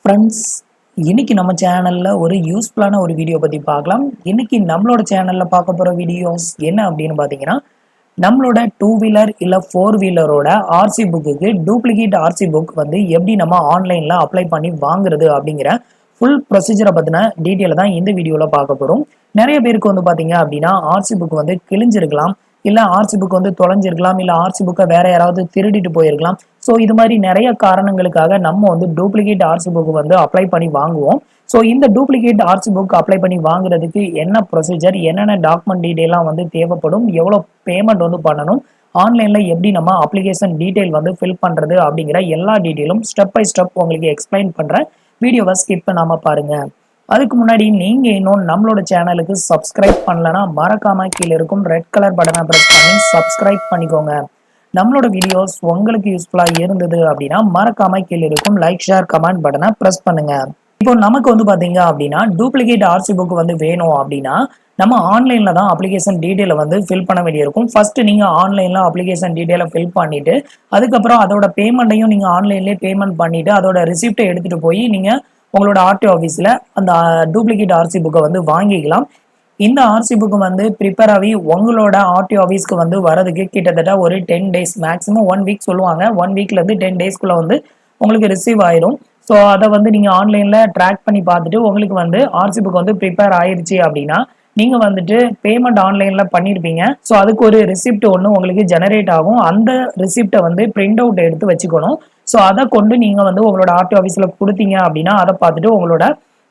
Friends, இன்னைக்கு நம்ம சேனல்ல ஒரு யூஸ்ஃபுல்லான ஒரு வீடியோ பத்தி பார்க்கலாம். இன்னைக்கு நம்மளோட சேனல்ல பார்க்க போற வீடியோஸ் என்ன அப்படின்னு பார்த்தீங்கன்னா, நம்மளோட டூ வீலர் இல்ல ஃபோர் வீலரோட ஆர்சி புக்குக்கு டூப்ளிகேட் ஆர்சி புக் வந்து எப்படி நம்ம ஆன்லைன்ல அப்ளை பண்ணி வாங்குறது அப்படிங்கிற ஃபுல் ப்ரொசீஜரை பத்தின டீட்டெயிலை தான் இந்த வீடியோல பார்க்க போறோம். நிறைய பேருக்கு வந்து பாத்தீங்க அப்படின்னா ஆர்சி புக் வந்து கிழிஞ்சிருக்கலாம், இல்ல ஆர்சி புக் வந்து தொலைஞ்சிருக்கலாம், இல்ல ஆர்சி புக்கை வேற யாராவது திருடிட்டு போயிருக்கலாம். ஸோ இது மாதிரி நிறைய காரணங்களுக்காக நம்ம வந்து டூப்ளிகேட் ஆர்சி புக் வந்து அப்ளை பண்ணி வாங்குவோம். ஸோ இந்த டூப்ளிகேட் ஆர்சி புக் அப்ளை பண்ணி வாங்குறதுக்கு என்ன ப்ரொசீஜர், என்னென்ன டாக்குமெண்ட் டீட்டெயிலாம் வந்து தேவைப்படும், எவ்வளோ பேமெண்ட் வந்து பண்ணணும், ஆன்லைன்ல எப்படி நம்ம அப்ளிகேஷன் டீட்டெயில் வந்து ஃபில் பண்றது அப்படிங்கிற எல்லா டீட்டெயிலும் ஸ்டெப் பை ஸ்டெப் உங்களுக்கு எக்ஸ்பிளைன் பண்றேன். வீடியோவை ஸ்கிப் பண்ணாம பாருங்க. அதுக்கு முன்னாடி நீங்க இன்னும் நம்மளோட சேனலுக்கு சப்ஸ்கிரைப் பண்ணலனா மறக்காம கீழே இருக்கும் ரெட் கலர் பட்டனை பிரஸ் பண்ணி சப்ஸ்கிரைப் பண்ணிக்கோங்க. நம்மளோட வீடியோஸ் உங்களுக்கு யூஸ்ஃபுல்லா இருந்தது அப்படின்னா மறக்காம கீழே இருக்கும் லைக் ஷேர் கமெண்ட் பட்டனை பிரஸ் பண்ணுங்க. இப்போ நமக்கு வந்து பாத்தீங்க அப்படின்னா டூப்ளிகேட் ஆர்சி புக் வந்து வேணும் அப்படின்னா நம்ம ஆன்லைன்ல தான் அப்ளிகேஷன் டீட்டெயிலை வந்து ஃபில் பண்ண வேண்டியிருக்கும். ஃபர்ஸ்ட் நீங்க ஆன்லைன்ல அப்ளிகேஷன் டீட்டெயிலை ஃபில் பண்ணிட்டு அதுக்கப்புறம் அதோட பேமெண்ட்டையும் நீங்க ஆன்லைன்லேயே பேமெண்ட் பண்ணிட்டு அதோட ரிசிப்டை எடுத்துட்டு போய் நீங்க உங்களோட ஆர்டிஓ ஆஃபீஸில் அந்த டூப்ளிகேட் ஆர்சி புக்கை வந்து வாங்கிக்கலாம். இந்த ஆர்சி புக் வந்து ப்ரிப்பேர் ஆகி உங்களோட ஆர்டிஓ ஆஃபீஸ்க்கு வந்து வரதுக்கு கிட்டத்தட்ட ஒரு 10 days, மேக்ஸிமம் 1 week சொல்லுவாங்க. 1 weekலேருந்து 10 daysக்குள்ள வந்து உங்களுக்கு ரிசீவ் ஆயிரும். ஸோ அதை வந்து நீங்கள் ஆன்லைனில் ட்ராக் பண்ணி பார்த்துட்டு உங்களுக்கு வந்து ஆர்சி புக் வந்து ப்ரிப்பேர் ஆயிடுச்சு அப்படின்னா நீங்கள் வந்துட்டு பேமெண்ட் ஆன்லைனில் பண்ணியிருப்பீங்க. ஸோ அதுக்கு ஒரு ரிசிப்ட் ஒன்று உங்களுக்கு ஜெனரேட் ஆகும். அந்த ரிசிப்டை வந்து பிரிண்ட் அவுட் எடுத்து வச்சுக்கணும். ஸோ அதை கொண்டு நீங்கள் வந்து உங்களோட ஆர்டிஓ ஆஃபீஸில் கொடுத்தீங்க அப்படின்னா அதை பார்த்துட்டு உங்களோட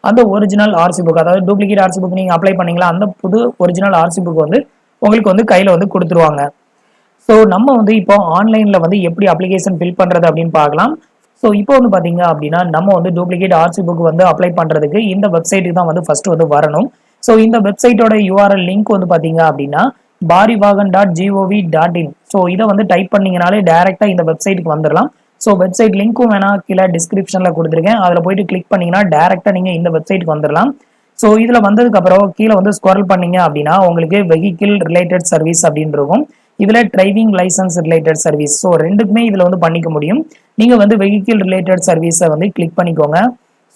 அந்த ஒரிஜினல் ஆர்சி புக், அதாவது டூப்ளிகேட் ஆர்சி புக் நீங்கள் அப்ளை பண்ணீங்களா அந்த புது ஒரிஜினல் ஆர்சி புக் வந்து உங்களுக்கு வந்து கையில் வந்து கொடுத்துருவாங்க. ஸோ நம்ம வந்து இப்போ ஆன்லைனில் வந்து எப்படி அப்ளிகேஷன் ஃபில் பண்ணுறது அப்படின்னு பார்க்கலாம். ஸோ இப்போ வந்து பார்த்தீங்க அப்படின்னா நம்ம வந்து டூப்ளிகேட் ஆர்சி புக் வந்து அப்ளை பண்ணுறதுக்கு இந்த வெப்சைட்டுக்கு தான் வந்து ஃபர்ஸ்ட் வந்து வரணும். ஸோ இந்த வெப்சைட்டோட யூஆர்எல் லிங்க் வந்து பார்த்தீங்க அப்படின்னா barivagan.gov.in. ஸோ இதை வந்து டைப் பண்ணீங்கனாலே டைரெக்டாக இந்த வெப்சைட்டுக்கு வந்துடலாம். ஸோ வெப்சைட் லிங்க்கும் வேணா கீழே டிஸ்கிரிப்ஷனில் கொடுத்துருக்கேன், அதில் போயிட்டு கிளிக் பண்ணிங்கன்னா டேரெக்டாக நீங்கள் இந்த வெப்சைட்டுக்கு வந்துடலாம். ஸோ இதில் வந்ததுக்கப்புறம் கீழே வந்து ஸ்க்ரோல் பண்ணீங்க அப்படின்னா உங்களுக்கு வெஹிக்கிள் ரிலேட்டட் சர்வீஸ் அப்படின்னு இருக்கும். இதில் driving license related service, so ரெண்டுக்குமே இதில் வந்து பண்ணிக்க முடியும். நீங்கள் வந்து வெஹிக்கிள் ரிலேட்டட் சர்வீஸை வந்து கிளிக் பண்ணிக்கோங்க.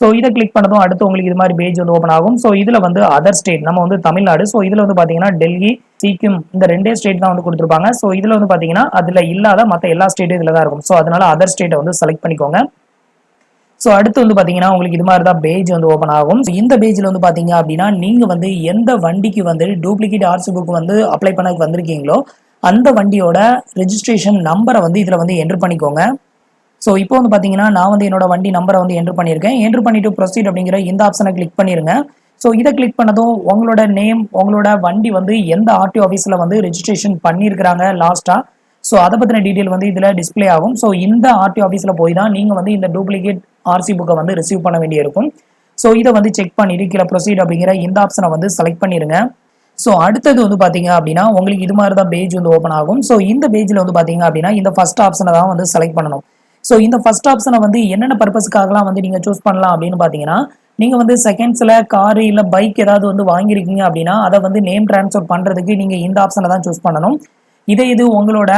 ஸோ இதை கிளிக் பண்ணதும் அடுத்து உங்களுக்கு இது மாதிரி பேஜ் வந்து ஓப்பன் ஆகும். ஸோ இதில் வந்து அதர் ஸ்டேட், நம்ம வந்து தமிழ்நாடு, ஸோ இதில் வந்து பார்த்தீங்கன்னா டெல்லி, சிக்கிம், இந்த 2 ஸ்டேட் தான் வந்து கொடுத்துருப்பாங்க. ஸோ இதில் வந்து பார்த்தீங்கன்னா அதில் இல்லாத மற்ற எல்லா ஸ்டேட்டும் இதில் தான் இருக்கும். ஸோ அதனால அதர் ஸ்டேட்டை வந்து செலக்ட் பண்ணிக்கோங்க. ஸோ அடுத்து வந்து பார்த்தீங்கன்னா உங்களுக்கு இது மாதிரி தான் பேஜ் வந்து ஓப்பன் ஆகும். இந்த பேஜில் வந்து பார்த்தீங்க அப்படின்னா நீங்கள் வந்து எந்த வண்டிக்கு வந்து டூப்ளிகேட் ஆர்சி புக் வந்து அப்ளை பண்ண வந்திருக்கீங்களோ அந்த வண்டியோட ரெஜிஸ்ட்ரேஷன் நம்பரை வந்து இதில் வந்து என்ட்ரு பண்ணிக்கோங்க. ஸோ இப்போ வந்து பார்த்தீங்கன்னா நான் வந்து என்னோட வண்டி நம்பரை வந்து என்ட்ரு பண்ணியிருக்கேன். என்ட்ரு பண்ணிட்டு ப்ரொசீட் அப்படிங்கிற இந்த ஆப்ஷனை கிளிக் பண்ணிருங்க. ஸோ இதை கிளிக் பண்ணதும் உங்களோட நேம், உங்களோட வண்டி வந்து எந்த ஆர்டிஓ ஆஃபீஸில் வந்து ரெஜிஸ்ட்ரேஷன் பண்ணியிருக்கிறாங்க லாஸ்ட்டாக, ஸோ அதை பற்றின டீட்டெயில் வந்து இதில் டிஸ்பிளே ஆகும். ஸோ இந்த ஆர்டிஓ ஆஃபீஸில் போய் தான் நீங்கள் வந்து இந்த டூப்ளிகேட் ஆர்சி புக்கை வந்து ரிசீவ் பண்ண வேண்டியிருக்கும். ஸோ இதை வந்து செக் பண்ணிட்டு கீழே ப்ரொசீட் அப்படிங்கிற இந்த ஆப்ஷனை வந்து செலக்ட் பண்ணிடுங்க. ஸோ அடுத்தது வந்து பார்த்தீங்க அப்படின்னா உங்களுக்கு இது மாதிரி தான் பேஜ் வந்து ஓப்பன் ஆகும். ஸோ இந்த பேஜில் வந்து பார்த்தீங்க அப்படின்னா இந்த ஃபர்ஸ்ட் ஆப்ஷனை தான் வந்து செலக்ட் பண்ணணும். ஸோ இந்த ஃபர்ஸ்ட் ஆப்ஷனை வந்து என்னென்ன பர்பஸ்க்காகலாம் வந்து நீங்கள் சூஸ் பண்ணலாம் அப்படின்னு பார்த்தீங்கன்னா, நீங்கள் வந்து செகண்ட்ஸில் காரு இல்லை பைக் ஏதாவது வந்து வாங்கியிருக்கீங்க அப்படின்னா அதை வந்து நேம் ட்ரான்ஸ்ஃபர் பண்ணுறதுக்கு நீங்கள் இந்த ஆப்ஷனை தான் சூஸ் பண்ணணும். இது உங்களோட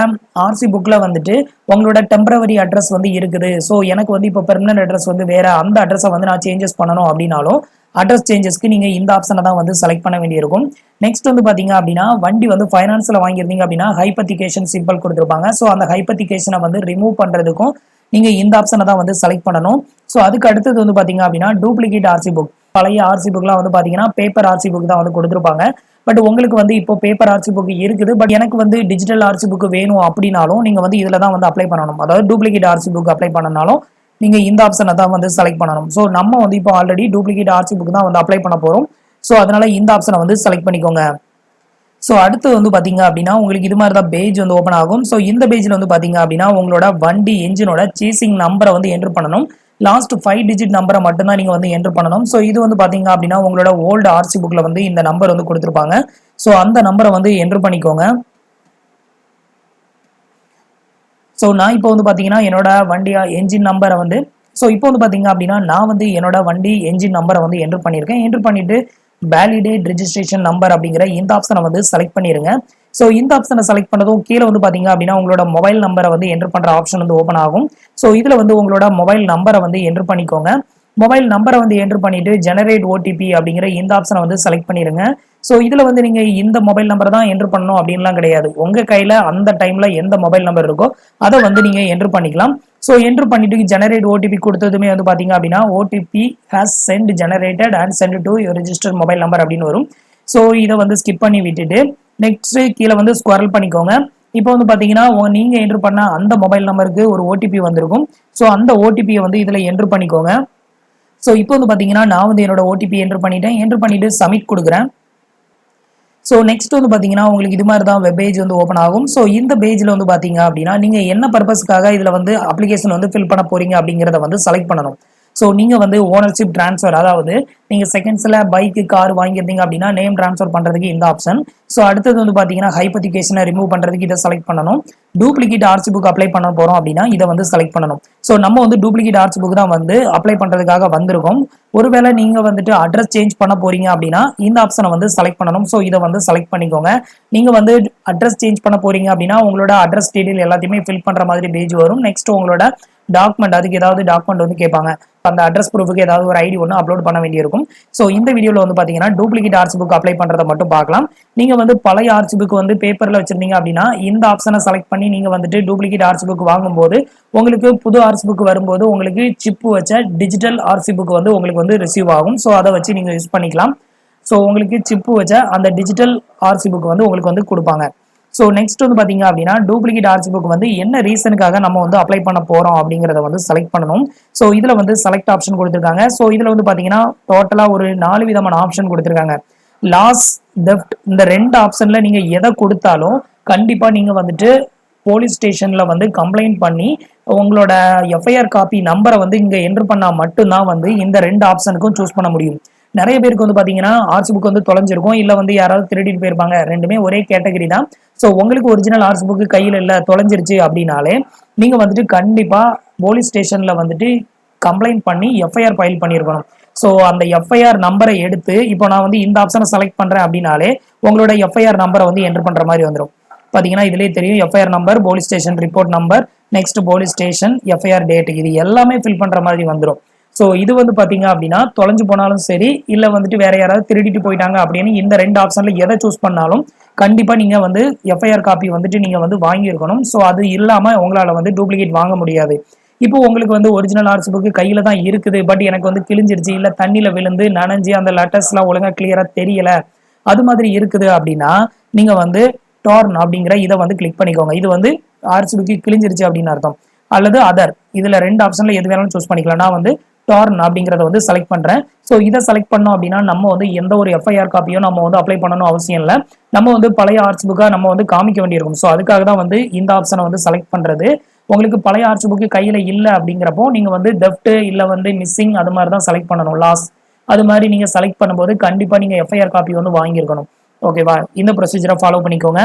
ஆர்சி புக்கில் வந்துட்டு உங்களோட டெம்பரவரி அட்ரஸ் வந்து இருக்குது. ஸோ எனக்கு வந்து இப்போ பெர்மனன்ட் அட்ரஸ் வந்து வேற, அந்த அட்ரஸை வந்து நான் சேஞ்சஸ் பண்ணணும் அப்படின்னாலும் அட்ரஸ் சேஞ்சஸ்க்கு நீங்கள் இந்த ஆப்ஷனை தான் வந்து செலக்ட் பண்ண வேண்டியிருக்கும். நெக்ஸ்ட் வந்து பார்த்தீங்க அப்படின்னா வண்டி வந்து ஃபைனான்ஸில் வாங்கியிருந்தீங்க அப்படின்னா ஹைபத்திகேஷன் சிம்பிள் கொடுத்துருப்பாங்க. ஸோ அந்த ஹைபத்திகேஷனை வந்து ரிமூவ் பண்ணுறதுக்கும் நீங்கள் இந்த ஆப்ஷனை தான் வந்து செலக்ட் பண்ணணும். ஸோ அதுக்கு அடுத்தது வந்து பார்த்தீங்க அப்படின்னா டூப்ளிகேட் ஆர்சி புக், பழைய ஆர்சி புக்லாம் வந்து பார்த்தீங்கன்னா பேப்பர் ஆர்சி புக் தான் வந்து கொடுத்துருப்பாங்க. பட் உங்களுக்கு வந்து இப்போ பேப்பர் ஆர்சி புக் இருக்குது, பட் எனக்கு வந்து டிஜிட்டல் ஆர்சி புக் வேணும் அப்படின்னாலும் நீங்கள் வந்து இதில் தான் வந்து அப்ளை பண்ணணும். அதாவது டூப்ளிகேட் ஆர்சி புக் அப்ளை பண்ணனாலும் நீங்கள் இந்த ஆப்ஷனை தான் வந்து செலக்ட் பண்ணணும். ஸோ நம்ம வந்து இப்போ ஆல்ரெடி டூப்ளிகேட் ஆர்சி புக் தான் வந்து அப்ளை பண்ண போகிறோம். ஸோ அதனால இந்த ஆப்ஷனை வந்து செலக்ட் பண்ணிக்கோங்க. ஸோ அடுத்து வந்து பார்த்தீங்க அப்படின்னா உங்களுக்கு இது மாதிரி தான் பேஜ் வந்து ஓப்பன் ஆகும். ஸோ இந்த பேஜில் வந்து பார்த்தீங்க அப்படின்னா உங்களோட வண்டி என்ஜினோட சேசிங் நம்பரை வந்து என்ட்ரு பண்ணணும். லாஸ்ட் 5 டிஜிட் நம்பரை மட்டும்தான் நீங்கள் வந்து என்ட்ரு பண்ணணும். ஸோ இது வந்து பார்த்தீங்க அப்படின்னா உங்களோட ஓல்டு ஆர்சி புக்கில் வந்து இந்த நம்பர் வந்து கொடுத்துருப்பாங்க. ஸோ அந்த நம்பரை வந்து என்ட்ரு பண்ணிக்கோங்க. ஸோ நான் இப்போ வந்து பார்த்தீங்கன்னா என்னோட வண்டி என்ஜின் நம்பரை வந்து இப்போ வந்து பார்த்தீங்க அப்படின்னா நான் வந்து என்னோட வண்டி என்ஜின் நம்பரை வந்து என்ட்ரு பண்ணியிருக்கேன். என்ட்ரு பண்ணிட்டு வேலிடேட் ரெஜிஸ்ட்ரேஷன் நம்பர் அப்படிங்கிற இந்த ஆப்ஷனை வந்து செலக்ட் பண்ணிருங்க. ஸோ இந்த ஆப்ஷனை செலக்ட் பண்ணதும் கீழே வந்து பார்த்தீங்க அப்படின்னா உங்களோட மொபைல் நம்பரை வந்து என்ட்ரு பண்ணுற ஆப்ஷன் வந்து ஓப்பன் ஆகும். ஸோ இதில் வந்து உங்களோட மொபைல் நம்பரை வந்து என்ட்ரு பண்ணிக்கோங்க. மொபைல் நம்பரை வந்து என்ட்ரு பண்ணிட்டு ஜெனரேட் ஓடிபி அப்படிங்கிற இந்த ஆப்ஷனை வந்து செலக்ட் பண்ணிடுங்க. ஸோ இதில் வந்து நீங்கள் இந்த மொபைல் நம்பர் தான் என்ட்ரு பண்ணணும் அப்படின்லாம் கிடையாது. உங்கள் கையில் அந்த டைமில் எந்த மொபைல் நம்பர் இருக்கோ அதை வந்து நீங்கள் என்ட்ரு பண்ணிக்கலாம். ஸோ என்ட்ரு பண்ணிட்டு ஜெனரேட் ஓடிபி கொடுத்ததுமே வந்து பார்த்தீங்க அப்படின்னா OTP has sent generated and sent to your register mobile number அப்படின்னு வரும். ஸோ இதை வந்து ஸ்கிப் பண்ணி விட்டுட்டு நெக்ஸ்ட் கீழே வந்து ஸ்குவாரல் பண்ணிக்கோங்க. இப்போ வந்து பார்த்தீங்கன்னா நீங்கள் என்ட்ரு பண்ண அந்த மொபைல் நம்பருக்கு ஒரு ஓடிபி வந்திருக்கும். ஸோ அந்த ஓடிபியை வந்து இதில் என்ட்ரு பண்ணிக்கோங்க. ஸோ இப்போ வந்து பார்த்தீங்கன்னா நான் வந்து என்னோட ஓடிபி என்ட்ரு பண்ணிட்டேன். என்ட்ரு பண்ணிட்டு சப்மிட் கொடுக்குறேன். ஸோ நெக்ஸ்ட் வந்து பார்த்தீங்கன்னா உங்களுக்கு இது மாதிரி தான் வெப் பேஜ் வந்து ஓப்பன் ஆகும். ஸோ இந்த பேஜில் வந்து பார்த்தீங்க அப்படின்னா நீங்கள் என்ன பர்பஸ்க்காக இதில் வந்து அப்ளிகேஷன் வந்து ஃபில் பண்ண போறீங்க அப்படிங்கிறத வந்து செலக்ட் பண்ணணும். ஸோ நீங்கள் வந்து ஓனர்ஷிப் ட்ரான்ஸ்ஃபர், அதாவது நீங்கள் செகண்ட்ஸில் பைக்கு கார் வாங்கியிருந்தீங்க அப்படின்னா நேம் ட்ரான்ஸ்ஃபர் பண்ணுறதுக்கு இந்த ஆப்ஷன். ஸோ அடுத்தது வந்து பார்த்தீங்கன்னா ஹைபோதிகேஷனை ரிமூவ் பண்ணுறதுக்கு இதை செலக்ட் பண்ணணும். டூப்ளிகேட் ஆர்சி புக் அப்ளை பண்ண போகிறோம் அப்படின்னா இதை வந்து செலக்ட் பண்ணணும். ஸோ நம்ம வந்து டூப்ளிகேட் ஆர்சி புக் தான் வந்து அப்ளை பண்ணுறதுக்காக வந்திருக்கோம். ஒருவேளை நீங்கள் வந்துட்டு அட்ரஸ் சேஞ்ச் பண்ண போறீங்க அப்படின்னா இந்த ஆப்ஷனை வந்து செலக்ட் பண்ணணும். ஸோ இதை வந்து செலக்ட் பண்ணிக்கோங்க. நீங்கள் வந்து அட்ரஸ் சேஞ்ச் பண்ண போறீங்க அப்படின்னா உங்களோட அட்ரஸ் டீடைல் எல்லாத்தையுமே ஃபில் பண்ணுற மாதிரி பேஜ் வரும். நெக்ஸ்ட் உங்களோட டாக்குமெண்ட், அதுக்கு ஏதாவது டாக்குமெண்ட் வந்து கேட்பாங்க. அந்த அட்ரஸ் ப்ரூஃபுக்கு ஏதாவது ஒரு ஐடி ஒன்று அப்லோட் பண்ண வேண்டியிருக்கும். ஸோ இந்த வீடியோவில் வந்து பார்த்தீங்கன்னா டூப்ளிகேட் ஆர்சி புக் அப்ளை பண்ணுறதை மட்டும் பார்க்கலாம். நீங்கள் வந்து பழைய ஆர்சி புக் வந்து பேப்பரில் வச்சிருந்தீங்க அப்படின்னா இந்த ஆப்ஷனை செலக்ட் பண்ணி நீங்கள் வந்துட்டு டூப்ளிகேட் ஆர்சி புக் வாங்கும்போது உங்களுக்கு புது ஆர்சி புக் வரும்போது உங்களுக்கு சிப்பு வச்ச டிஜிட்டல் ஆர்சி புக் வந்து உங்களுக்கு வந்து ரிசீவ் ஆகும். ஸோ அதை வச்சு நீங்கள் யூஸ் பண்ணிக்கலாம். ஸோ உங்களுக்கு சிப்பு வச்ச அந்த டிஜிட்டல் ஆர்சி புக் வந்து உங்களுக்கு வந்து கொடுப்பாங்க. ஸோ நெக்ஸ்ட் வந்து பார்த்தீங்க அப்படின்னா டூப்ளிகேட் ஆர்சி புக் வந்து என்ன ரீசனுக்காக நம்ம வந்து அப்ளை பண்ண போகிறோம் அப்படிங்கிறத வந்து செலக்ட் பண்ணணும். ஸோ இதில் வந்து செலக்ட் ஆப்ஷன் கொடுத்துருக்காங்க. ஸோ இதில் வந்து பார்த்தீங்கன்னா டோட்டலாக ஒரு 4 விதமான ஆப்ஷன் கொடுத்துருக்காங்க. லாஸ், தெஃப்ட், இந்த 2 ஆப்ஷனில் நீங்கள் எதை கொடுத்தாலும் கண்டிப்பாக நீங்கள் வந்துட்டு போலீஸ் ஸ்டேஷனில் வந்து கம்ப்ளைண்ட் பண்ணி உங்களோட எஃப்ஐஆர் காப்பி நம்பரை வந்து இங்கே என்ட்ரு பண்ணால் மட்டும்தான் வந்து இந்த 2 ஆப்ஷனுக்கும் சூஸ் பண்ண முடியும். நிறைய பேருக்கு வந்து பார்த்தீங்கன்னா ஆர்சி புக் வந்து தொலைஞ்சிருக்கும், இல்லை வந்து யாராவது திருடிட்டு போயிருப்பாங்க. ரெண்டுமே ஒரே கேட்டகரி தான். ஸோ உங்களுக்கு ஒரிஜினல் ஆர்சி புக்கு கையில் இல்லை, தொலைஞ்சிருச்சு அப்படின்னாலே நீங்கள் வந்துட்டு கண்டிப்பாக போலீஸ் ஸ்டேஷனில் வந்துட்டு கம்ப்ளைண்ட் பண்ணி எஃப்ஐஆர் ஃபைல் பண்ணியிருக்கணும். ஸோ அந்த எஃப்ஐஆர் நம்பரை எடுத்து இப்போ நான் வந்து இந்த ஆப்ஷனை செலக்ட் பண்ணுறேன் அப்படின்னாலே உங்களோட எஃப்ஐஆர் நம்பரை வந்து என்ட்ரு பண்ணுற மாதிரி வந்துடும். பார்த்தீங்கன்னா இதுலேயே தெரியும் FIR number, police station report number, next police station, FIR date, இது எல்லாமே ஃபில் பண்ணுற மாதிரி வந்துடும். ஸோ இது வந்து பார்த்தீங்க அப்படின்னா தொலைஞ்சு போனாலும் சரி, இல்லை வந்துட்டு வேற யாராவது திருடிட்டு போயிட்டாங்க அப்படின்னு இந்த 2 ஆப்ஷனில் எதை சூஸ் பண்ணாலும் கண்டிப்பாக நீங்கள் வந்து எஃப்ஐஆர் காப்பி வந்துட்டு நீங்கள் வந்து வாங்கியிருக்கணும். ஸோ அது இல்லாமல் உங்களால் வந்து டூப்ளிகேட் வாங்க முடியாது. இப்போ உங்களுக்கு வந்து ஒரிஜினல் ஆர்சி புக்கு கையில் தான் இருக்குது, பட் எனக்கு வந்து கிழிஞ்சிருச்சு, இல்லை தண்ணியில் விழுந்து நனைஞ்சு அந்த லெட்டர்ஸ்லாம் ஒழுங்காக கிளியராக தெரியல, அது மாதிரி இருக்குது அப்படின்னா நீங்கள் வந்து டார்ன் அப்படிங்கிற இதை வந்து கிளிக் பண்ணிக்கோங்க. இது வந்து ஆர்சி புக்கு கிழிஞ்சிருச்சு அப்படின்னு அர்த்தம். அல்லது அதர், இதில் 2 ஆப்ஷனில் எது வேணாலும் சூஸ் பண்ணிக்கலாம். நான் வந்து டார்ன் அப்படிங்கிறத வந்து செலக்ட் பண்றேன். ஸோ இதை செலக்ட் பண்ணோம் அப்படின்னா நம்ம வந்து எந்த ஒரு எஃப்ஐஆர் காப்பியும் நம்ம வந்து அப்ளை பண்ணணும் அவசியம் இல்லை. நம்ம வந்து பழைய ஆர்சி புக்கா நம்ம வந்து காமிக்க வேண்டியிருக்கும். ஸோ அதுக்காக தான் வந்து இந்த ஆப்ஷனை வந்து செலக்ட் பண்றது. உங்களுக்கு பழைய ஆர்சி புக்கு கையில இல்லை அப்படிங்கிறப்போ நீங்க வந்து தெஃப்ட் இல்லை வந்து மிஸ்ஸிங் அது மாதிரி தான் செலக்ட் பண்ணணும். லாஸ் அது மாதிரி நீங்க செலக்ட் பண்ணும்போது கண்டிப்பா நீங்க எஃப்ஐஆர் காப்பி வந்து வாங்கியிருக்கணும். ஓகேவா? இந்த ப்ரொசீஜரை ஃபாலோ பண்ணிக்கோங்க.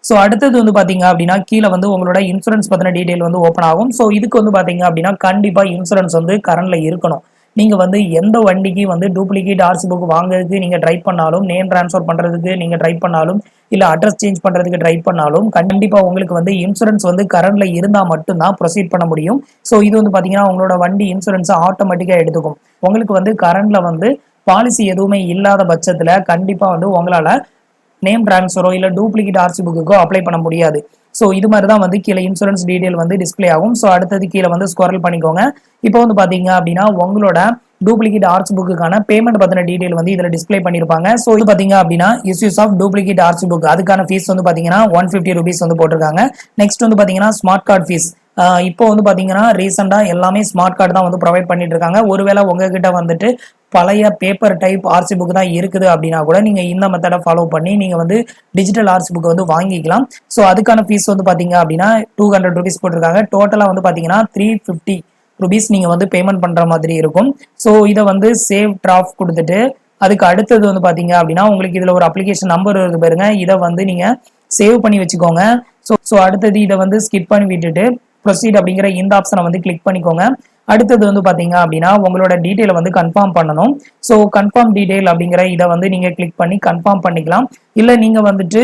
ஸோ அடுத்தது வந்து பார்த்தீங்க அப்படின்னா கீழே வந்து உங்களோட இன்சூரன்ஸ் பற்றின டீடைல் வந்து ஓப்பன் ஆகும். ஸோ இதுக்கு வந்து பார்த்தீங்க அப்படின்னா கண்டிப்பாக இன்சூரன்ஸ் வந்து கரண்ட்ல இருக்கணும். நீங்கள் வந்து எந்த வண்டிக்கு வந்து டூப்ளிகேட் ஆர்சி புக் வாங்குறதுக்கு நீங்கள் ட்ரை பண்ணாலும், நேம் ட்ரான்ஸ்ஃபர் பண்ணுறதுக்கு நீங்கள் ட்ரை பண்ணாலும், இல்லை அட்ரஸ் சேஞ்ச் பண்ணுறதுக்கு ட்ரை பண்ணாலும் கண்டிப்பாக உங்களுக்கு வந்து இன்சூரன்ஸ் வந்து கரண்ட்ல இருந்தால் மட்டும்தான் ப்ரொசீட் பண்ண முடியும். ஸோ இது வந்து பார்த்தீங்கன்னா உங்களோட வண்டி இன்சூரன்ஸை ஆட்டோமேட்டிக்காக எடுத்துக்கும். உங்களுக்கு வந்து கரண்ட்ல வந்து பாலிசி எதுவுமே இல்லாத பட்சத்தில் கண்டிப்பாக வந்து உங்களால் நேம் ட்ரான்ஸ்ஃபரோ இல்லை டூப்ளிகேட் ஆர்சி புக்குக்கோ அப்ளை பண்ண முடியாது. ஸோ இது மாதிரி தான் வந்து கீழே இன்சூரன்ஸ் டீடைல் வந்து டிஸ்பிளே ஆகும். ஸோ அடுத்தது கீழே வந்து ஸ்குவாரல் பண்ணிக்கோங்க. இப்போ வந்து பார்த்தீங்க அப்படின்னா உங்களோட டூப்ளிகேட் ஆர்சி புக்குக்கான பேமெண்ட் பற்றின டீடைல் வந்து இதில் டிஸ்பிளே பண்ணியிருப்பாங்க. ஸோ இது பார்த்தீங்க அப்படின்னா issues of duplicate RC book, அதுக்கான ஃபீஸ் வந்து பார்த்தீங்கன்னா 150 rupees வந்து போட்டிருக்காங்க. நெக்ஸ்ட் வந்து பார்த்தீங்கன்னா ஸ்மார்ட் கார்டு ஃபீஸ். இப்போ வந்து பார்த்தீங்கன்னா ரீசெண்டாக எல்லாமே ஸ்மார்ட் கார்டு தான் வந்து ப்ரொவைட் பண்ணிட்டு இருக்காங்க. ஒருவேளை உங்ககிட்ட வந்துட்டு பழைய பேப்பர் டைப் ஆர்சி புக் தான் இருக்குது அப்படின்னா கூட நீங்கள் இந்த மெத்தடை ஃபாலோ பண்ணி நீங்கள் வந்து டிஜிட்டல் ஆர்சி புக் வந்து வாங்கிக்கலாம். ஸோ அதுக்கான ஃபீஸ் வந்து பார்த்தீங்க அப்படின்னா 200 rupees போட்டிருக்காங்க. டோட்டலாக வந்து பார்த்தீங்கன்னா 350 rupees நீங்கள் வந்து பேமெண்ட் பண்ணுற மாதிரி இருக்கும். ஸோ இதை வந்து சேவ் டிராஃப்ட் கொடுத்துட்டு அதுக்கு அடுத்தது வந்து பார்த்தீங்க அப்படின்னா உங்களுக்கு இதில் ஒரு அப்ளிகேஷன் நம்பர் இருக்கு பாருங்க, இதை வந்து நீங்கள் சேவ் பண்ணி வச்சுக்கோங்க. ஸோ அடுத்தது இதை வந்து ஸ்கிப் பண்ணி விட்டுட்டு ப்ரொசீட் அப்படிங்கிற இந்த ஆப்ஷனை வந்து கிளிக் பண்ணிக்கோங்க. அடுத்தது வந்து பார்த்தீங்க அப்படின்னா உங்களோட டீட்டெயிலை வந்து கன்ஃபார்ம் பண்ணணும். ஸோ கன்ஃபார்ம் டீட்டெயில் அப்படிங்கிற இதை வந்து நீங்கள் கிளிக் பண்ணி கன்ஃபார்ம் பண்ணிக்கலாம். இல்லை நீங்கள் வந்துட்டு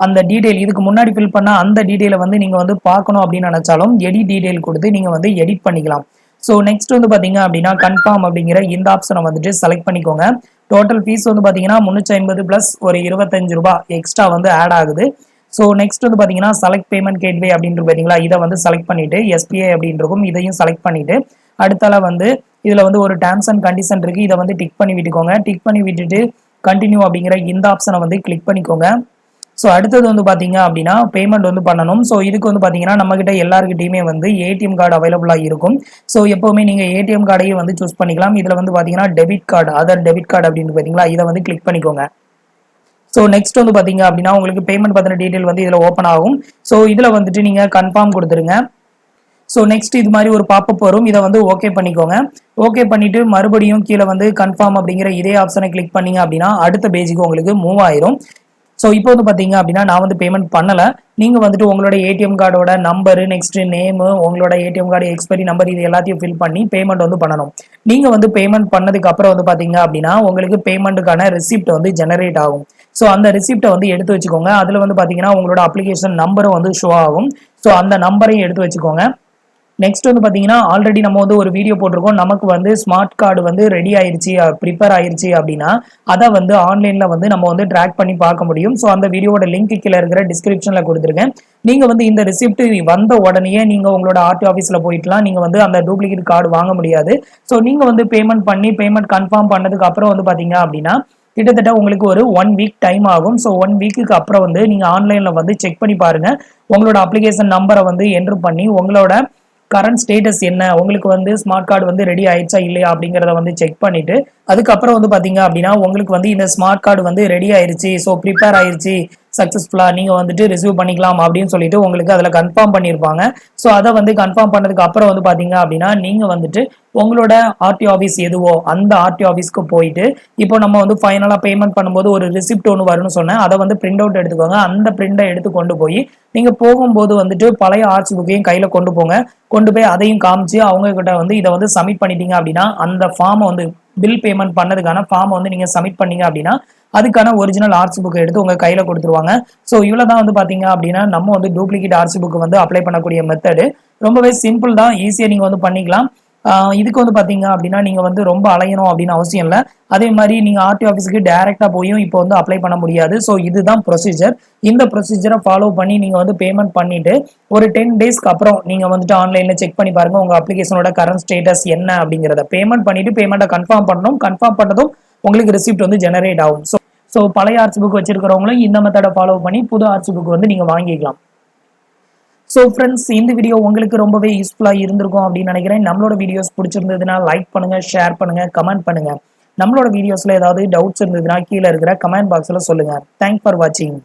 அந்த டீட்டெயில் இதுக்கு முன்னாடி ஃபில் பண்ண அந்த டீட்டெயிலை வந்து நீங்கள் வந்து பார்க்கணும் அப்படின்னு நினைச்சாலும் எடிட் டீட்டெயில் கொடுத்து நீங்கள் வந்து எடிட் பண்ணிக்கலாம். ஸோ நெக்ஸ்ட் வந்து பார்த்தீங்க அப்படின்னா கன்ஃபார்ம் அப்படிங்கிற இந்த ஆப்ஷனை வந்துட்டு செலக்ட் பண்ணிக்கோங்க. டோட்டல் ஃபீஸ் வந்து பார்த்தீங்கன்னா 350 ப்ளஸ் ஒரு 25 ரூபாய் எக்ஸ்ட்ரா வந்து ஆட் ஆகுது. ஸோ நெக்ஸ்ட் வந்து பார்த்தீங்கன்னா செலக்ட் பேமெண்ட் கேட்வே அப்படின்ட்டு பார்த்தீங்களா, இதை வந்து செலக்ட் பண்ணிட்டு எஸ்பிஐ அப்படின்னு இருக்கும், இதையும் செலக்ட் பண்ணிட்டு அடுத்தால வந்து இதில் வந்து ஒரு டேர்ம்ஸ் அண்ட் கண்டிஷன் இருக்கு, இதை வந்து டிக் பண்ணி விட்டுக்கோங்க. டிக் பண்ணி விட்டுட்டு கண்டினியூ அப்படிங்கிற இந்த ஆப்ஷனை வந்து கிளிக் பண்ணிக்கோங்க. ஸோ அடுத்தது வந்து பார்த்தீங்க அப்படின்னா பேமெண்ட் வந்து பண்ணணும். ஸோ இதுக்கு வந்து பார்த்தீங்கன்னா நம்மகிட்ட எல்லாருக்கிட்டையுமே வந்து ஏடிஎம் கார்டு அவைலபிளாக இருக்கும். ஸோ எப்போவுமே நீங்கள் ஏடிஎம் கார்டையும் வந்து சூஸ் பண்ணிக்கலாம். இதில் வந்து பார்த்தீங்கன்னா debit card, other debit card அப்படின்னு பார்த்தீங்களா, இதை வந்து கிளிக் பண்ணிக்கோங்க. ஸோ நெக்ஸ்ட் வந்து பார்த்தீங்க அப்படின்னா உங்களுக்கு பேமெண்ட் பற்றின டீட்டெயில் வந்து இதில் ஓப்பன் ஆகும். ஸோ இதில் வந்துட்டு நீங்கள் கன்ஃபார்ம் கொடுத்துருங்க. ஸோ நெக்ஸ்ட் இது மாதிரி ஒரு பாப்பப் வரும், இதை வந்து ஓகே பண்ணிக்கோங்க. ஓகே பண்ணிட்டு மறுபடியும் கீழே வந்து கன்ஃபார்ம் அப்படிங்கிற இதே ஆப்ஷனை கிளிக் பண்ணீங்க அப்படின்னா அடுத்த பேஜுக்கு உங்களுக்கு மூவ் ஆயிரும். ஸோ இப்போ வந்து பார்த்தீங்க அப்படின்னா நான் வந்து பேமெண்ட் பண்ணலை. நீங்கள் வந்துட்டு உங்களோட ஏடிஎம் கார்டோட நம்பரு, நெக்ஸ்ட் நேமு, உங்களோட ஏடிஎம் கார்டு எக்ஸ்பைரி நம்பர், இது எல்லாத்தையும் ஃபில் பண்ணி பேமெண்ட் வந்து பண்ணணும். நீங்கள் வந்து பேமெண்ட் பண்ணதுக்கு அப்புறம் வந்து பார்த்தீங்க அப்படின்னா உங்களுக்கு பேமெண்ட்டுக்கான ரிசிப்ட் வந்து ஜெனரேட் ஆகும். ஸோ அந்த ரிசிப்டை வந்து எடுத்து வச்சுக்கோங்க. அதில் வந்து பார்த்தீங்கன்னா உங்களோட அப்ளிகேஷன் நம்பரும் வந்து ஷோ ஆகும். ஸோ அந்த நம்பரையும் எடுத்து வச்சுக்கோங்க. நெக்ஸ்ட் வந்து பார்த்தீங்கன்னா ஆல்ரெடி நம்ம வந்து ஒரு வீடியோ போட்டிருக்கோம், நமக்கு வந்து ஸ்மார்ட் கார்டு வந்து ரெடி ஆயிருச்சு, ப்ரிப்பேர் ஆயிருச்சு அப்படின்னா அதை வந்து ஆன்லைனில் வந்து நம்ம வந்து ட்ராக் பண்ணி பார்க்க முடியும். ஸோ அந்த வீடியோட லிங்க் கீழே இருக்கிற டிஸ்கிரிப்ஷனில் கொடுத்துருக்கேன். நீங்கள் வந்து இந்த ரிசிப்ட் வந்த உடனே நீங்கள் உங்களோட ஆர்டி ஆஃபீஸில் போயிட்டுலாம் நீங்கள் வந்து அந்த டூப்ளிகேட் கார்டு வாங்க முடியாது. ஸோ நீங்கள் வந்து பேமெண்ட் கன்ஃபார்ம் பண்ணதுக்கு அப்புறம் வந்து பார்த்தீங்க அப்படின்னா கிட்டத்தட்ட உங்களுக்கு ஒரு 1 வீக் டைம் ஆகும். ஸோ 1 வீக்குக்கு அப்புறம் வந்து நீங்கள் ஆன்லைனில் வந்து செக் பண்ணி பாருங்க. உங்களோட அப்ளிகேஷன் நம்பரை வந்து என்ட்ரு பண்ணி உங்களோட கரண்ட் ஸ்டேட்டஸ் என்ன, உங்களுக்கு வந்து ஸ்மார்ட் கார்டு வந்து ரெடி ஆயிடுச்சா இல்லையா அப்படிங்கிறத வந்து செக் பண்ணிட்டு அதுக்கப்புறம் வந்து பார்த்தீங்க அப்படின்னா உங்களுக்கு வந்து இந்த ஸ்மார்ட் கார்டு வந்து ரெடி ஆயிருச்சு, ஸோ ப்ரிப்பேர் ஆயிருச்சு சக்ஸஸ்ஃபுல்லாக, நீங்கள் வந்துட்டு ரிசீவ் பண்ணிக்கலாம் அப்படின்னு சொல்லிட்டு உங்களுக்கு அதில் கன்ஃபார்ம் பண்ணியிருப்பாங்க. ஸோ அதை வந்து கன்ஃபார்ம் பண்ணதுக்கு அப்புறம் வந்து பார்த்தீங்க அப்படின்னா நீங்கள் வந்துட்டு உங்களோட ஆர்டி ஆஃபீஸ் எதுவோ அந்த ஆர்டி ஆஃபீஸ்க்கு போயிட்டு இப்போ நம்ம வந்து ஃபைனலாக பேமெண்ட் பண்ணும்போது ஒரு ரிசிப்ட் ஒன்று வரும்னு சொன்னேன், அதை வந்து பிரிண்ட் அவுட் எடுத்துக்கோங்க. அந்த பிரிண்டை எடுத்து கொண்டு போய் நீங்கள் போகும்போது வந்துட்டு பழைய ஆர்சி புக்கையும் கையில் கொண்டு போங்க. கொண்டு போய் அதையும் காமிச்சு அவங்க கிட்ட வந்து இதை வந்து சப்மிட் பண்ணிட்டீங்க அப்படின்னா அந்த ஃபார்மை வந்து பில் பேமெண்ட் பண்ணதுக்கான ஃபார்மை வந்து நீங்கள் சப்மிட் பண்ணீங்க அப்படின்னா அதுக்கான ஒரிஜினல் ஆர்சி புக்கை எடுத்து உங்கள் கையில் கொடுத்துருவாங்க. ஸோ இவ்வளோ தான் வந்து பார்த்தீங்க அப்படின்னா நம்ம வந்து டூப்ளிகேட் ஆர்சி புக்கு வந்து அப்ளை பண்ணக்கூடிய மெத்தடு ரொம்பவே சிம்பிள் தான், ஈஸியாக நீங்கள் வந்து பண்ணிக்கலாம். இதுக்கு வந்து பார்த்தீங்க அப்படின்னா நீங்கள் வந்து ரொம்ப அலையணும் அப்படின்னு அவசியம் இல்லை. அதே மாதிரி நீங்கள் ஆர்டி ஆஃபீஸுக்கு டேரெக்டாக போயும் இப்போ வந்து அப்ளை பண்ண முடியாது. ஸோ இதுதான் ப்ரொசீஜர். இந்த ப்ரொசீஜரை ஃபாலோ பண்ணி நீங்கள் வந்து பேமெண்ட் பண்ணிவிட்டு ஒரு 10 டேஸ்க்கு அப்புறம் நீங்கள் வந்துட்டு ஆன்லைனில் செக் பண்ணி பாருங்கள் உங்கள் அப்ளிகேஷனோட கரண்ட் ஸ்டேட்டஸ் என்ன அப்படிங்கிறத. பேமெண்ட் பண்ணிவிட்டு பேமெண்ட்டை கன்ஃபார்ம் பண்ணணும். கன்ஃபார்ம் பண்ணதும் உங்களுக்கு ரிசிப்ட் வந்து ஜெனரேட் ஆகும். ஸோ பழைய ஆர்சி புக் வச்சிருக்கிறவங்களும் இந்த மெத்தடை ஃபாலோ பண்ணி புது ஆர்சி புக் வந்து நீங்கள் வாங்கிக்கலாம். ஸோ ஃப்ரெண்ட்ஸ், இந்த வீடியோ உங்களுக்கு ரொம்பவே யூஸ்ஃபுல்லாக இருந்திருக்கும் அப்படின்னு நினைக்கிறேன். நம்மளோட வீடியோஸ் பிடிச்சிருந்ததுன்னா லைக் பண்ணுங்கள், ஷேர் பண்ணுங்கள், கமெண்ட் பண்ணுங்கள். நம்மளோட வீடியோஸில் ஏதாவது டவுட்ஸ் இருந்ததுன்னா கீழே இருக்கிற கமெண்ட் பாக்ஸில் சொல்லுங்கள். தேங்க்ஸ் ஃபார் வாட்சிங்.